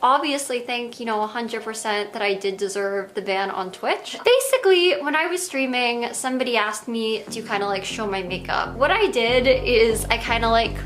obviously think, 100% that I did deserve the ban on Twitch. Basically, when I was streaming, somebody asked me to kind of like show my makeup. What I did is I kind of like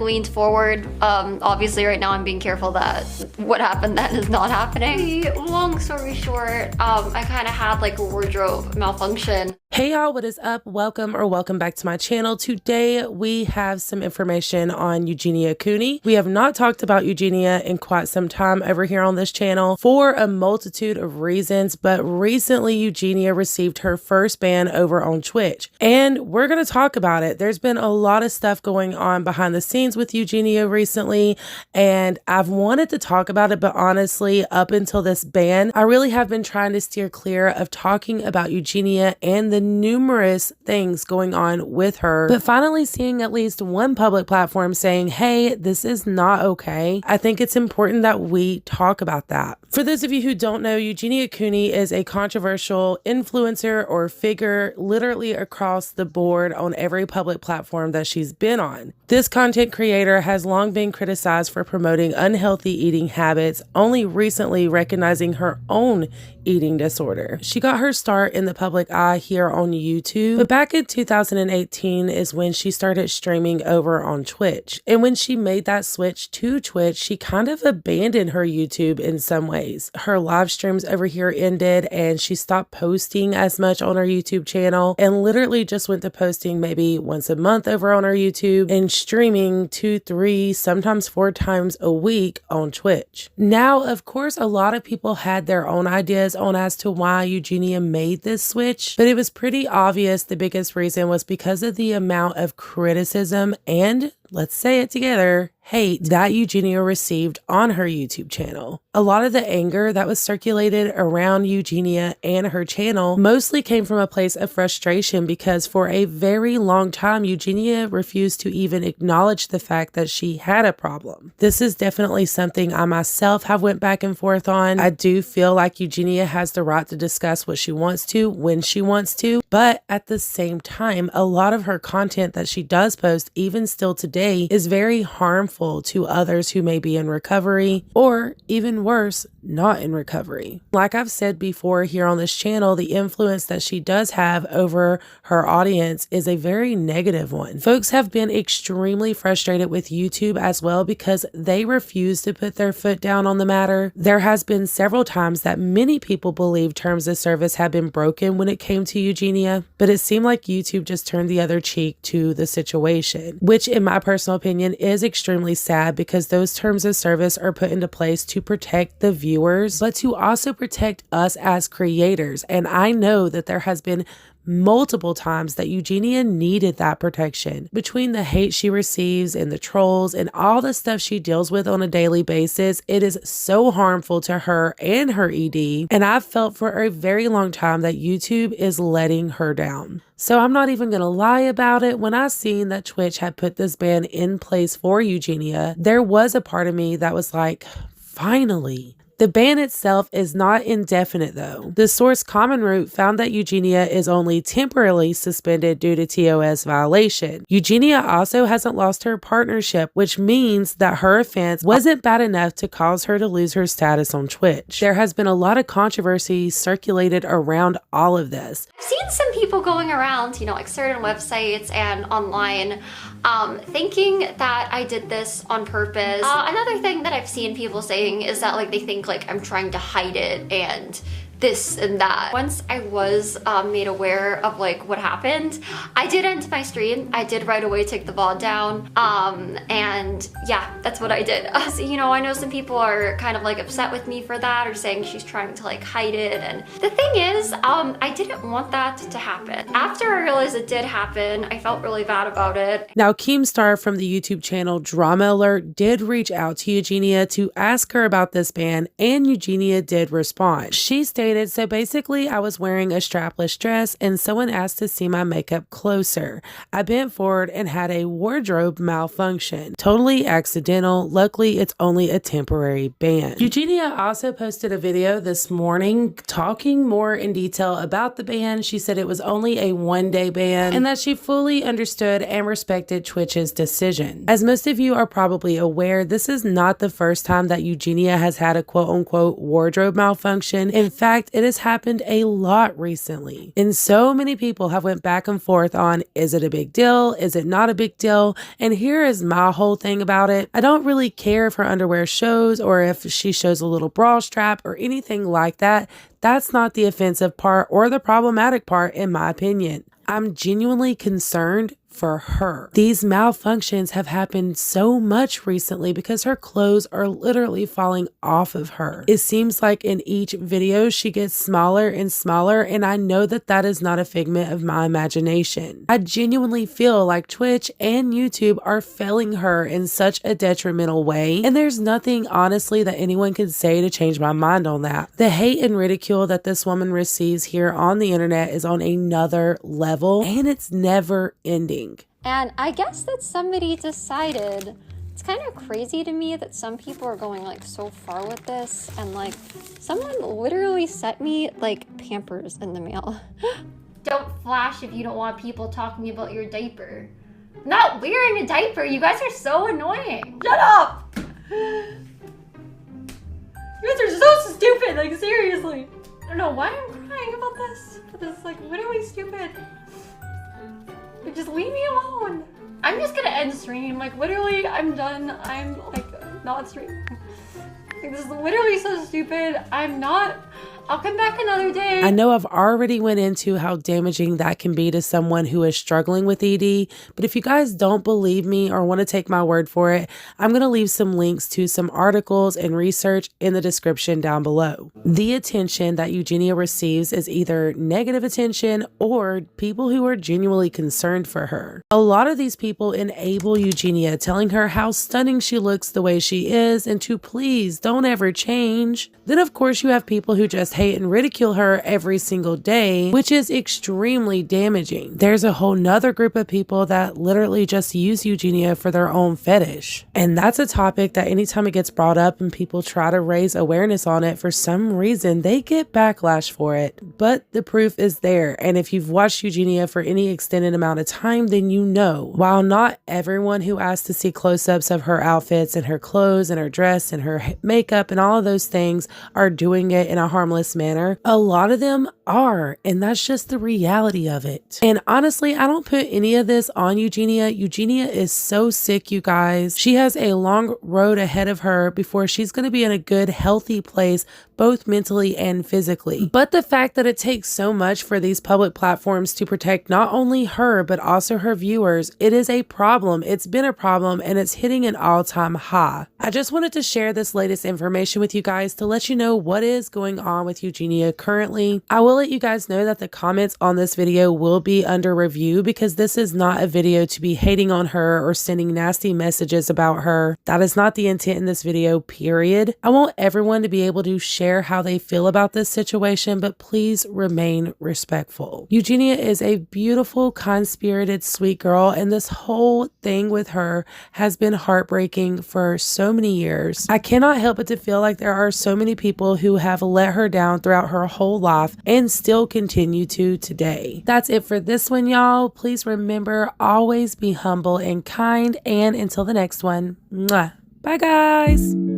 leaned forward. Obviously right now I'm being careful that what happened then is not happening. Long story short, I kind of had like a wardrobe malfunction. Hey y'all, what is up? Welcome back to my channel. Today we have some information on Eugenia Cooney. We have not talked about Eugenia in quite some time over here on this channel for a multitude of reasons, but recently Eugenia received her first ban over on Twitch, and we're going to talk about it. There's been a lot of stuff going on behind the scenes with Eugenia recently, and I've wanted to talk about it, but honestly, up until this ban, I really have been trying to steer clear of talking about Eugenia and the numerous things going on with her, but finally seeing at least one public platform saying, hey, this is not okay, I think it's important that we talk about that. For those of you who don't know, Eugenia Cooney is a controversial influencer or figure literally across the board on every public platform that she's been on. This content creator has long been criticized for promoting unhealthy eating habits, only recently recognizing her own eating disorder. She got her start in the public eye here on YouTube, but back in 2018 is when she started streaming over on Twitch. And when she made that switch to Twitch, she kind of abandoned her YouTube in some ways. Her live streams over here ended and she stopped posting as much on her YouTube channel and literally just went to posting maybe once a month over on her YouTube and streaming 2, 3, sometimes 4 times a week on Twitch. Now, of course, a lot of people had their own ideas on as to why Eugenia made this switch, but it was pretty obvious the biggest reason was because of the amount of criticism and, let's say it together, hate that Eugenia received on her YouTube channel. A lot of the anger that was circulated around Eugenia and her channel mostly came from a place of frustration because for a very long time, Eugenia refused to even acknowledge the fact that she had a problem. This is definitely something I myself have went back and forth on. I do feel like Eugenia has the right to discuss what she wants to when she wants to, but at the same time, a lot of her content that she does post, even still today, is very harmful to others who may be in recovery or even worse, not in recovery. Like I've said before here on this channel, the influence that she does have over her audience is a very negative one. Folks have been extremely frustrated with YouTube as well because they refuse to put their foot down on the matter. There has been several times that many people believe terms of service have been broken when it came to Eugenia, but it seemed like YouTube just turned the other cheek to the situation, which in my personal opinion is extremely sad because those terms of service are put into place to protect the viewers, but to also protect us as creators. And I know that there has been multiple times that Eugenia needed that protection. Between the hate she receives and the trolls and all the stuff she deals with on a daily basis, it is so harmful to her and her ED. And I've felt for a very long time that YouTube is letting her down. So I'm not even going to lie about it. When I seen that Twitch had put this ban in place for Eugenia, there was a part of me that was like, finally. The ban itself is not indefinite though. The source Common Root found that Eugenia is only temporarily suspended due to TOS violation. Eugenia also hasn't lost her partnership, which means that her offense wasn't bad enough to cause her to lose her status on Twitch. There has been a lot of controversy circulated around all of this. I've seen some people going around, like certain websites and online, thinking that I did this on purpose. Another thing that I've seen people saying is that like they think like I'm trying to hide it and this and that. Once I was made aware of like what happened, I did end my stream. I did right away take the VOD down, and yeah, that's what I did. So, I know some people are kind of like upset with me for that or saying she's trying to like hide it, and the thing is, I didn't want that to happen. After I realized it did happen, I felt really bad about it. Now, Keemstar from the YouTube channel Drama Alert did reach out to Eugenia to ask her about this ban, and Eugenia did respond. She stated stated, so basically I was wearing a strapless dress and someone asked to see my makeup closer. I bent forward and had a wardrobe malfunction. Totally accidental. Luckily, it's only a temporary band. Eugenia also posted a video this morning talking more in detail about the ban. She said it was only a one-day ban and that she fully understood and respected Twitch's decision. As most of you are probably aware, this is not the first time that Eugenia has had a quote-unquote wardrobe malfunction. In fact, it has happened a lot recently. And so many people have went back and forth on, is it a big deal? Is it not a big deal? And here is my whole thing about it. I don't really care if her underwear shows or if she shows a little bra strap or anything like that. That's not the offensive part or the problematic part, in my opinion. I'm genuinely concerned for her. These malfunctions have happened so much recently because her clothes are literally falling off of her. It seems like in each video she gets smaller and smaller, and I know that that is not a figment of my imagination. I genuinely feel like Twitch and YouTube are failing her in such a detrimental way, and there's nothing honestly that anyone can say to change my mind on that. The hate and ridicule that this woman receives here on the internet is on another level, and it's never ending. And I guess that somebody decided, it's kind of crazy to me that some people are going like so far with this, and like someone literally sent me like Pampers in the mail. Don't flash if you don't want people talking about your diaper. I'm not wearing a diaper, you guys are so annoying. Shut up! You guys are so stupid, like seriously. I don't know why I'm crying about this, but it's like literally stupid. Just leave me alone. I'm just gonna end stream. Like literally, I'm done. I'm like not streaming. Like, this is literally so stupid. I'll come back another day. I know I've already went into how damaging that can be to someone who is struggling with ED, but if you guys don't believe me or want to take my word for it, I'm going to leave some links to some articles and research in the description down below. The attention that Eugenia receives is either negative attention or people who are genuinely concerned for her. A lot of these people enable Eugenia, telling her how stunning she looks the way she is and to please don't ever change. Then of course you have people who just hate and ridicule her every single day, which is extremely damaging. There's a whole nother group of people that literally just use Eugenia for their own fetish. And that's a topic that anytime it gets brought up and people try to raise awareness on it, for some reason they get backlash for it. But the proof is there. And if you've watched Eugenia for any extended amount of time, then you know. While not everyone who asks to see close-ups of her outfits and her clothes and her dress and her makeup and all of those things are doing it in a harmless manner, a lot of them are, and that's just the reality of it. And honestly, I don't put any of this on Eugenia. Eugenia is so sick, you guys. She has a long road ahead of her before she's going to be in a good, healthy place, both mentally and physically. But the fact that it takes so much for these public platforms to protect not only her, but also her viewers, it is a problem. It's been a problem, and it's hitting an all-time high. I just wanted to share this latest information with you guys to let you know what is going on with Eugenia currently. I will let you guys know that the comments on this video will be under review because this is not a video to be hating on her or sending nasty messages about her. That is not the intent in this video, period. I want everyone to be able to share how they feel about this situation, but please remain respectful. Eugenia is a beautiful, kind-spirited, sweet girl, and this whole thing with her has been heartbreaking for so many years. I cannot help but to feel like there are so many people who have let her down throughout her whole life and still continue to today. That's it for this one, y'all. Please remember, always be humble and kind, and until the next one, mwah. Bye guys.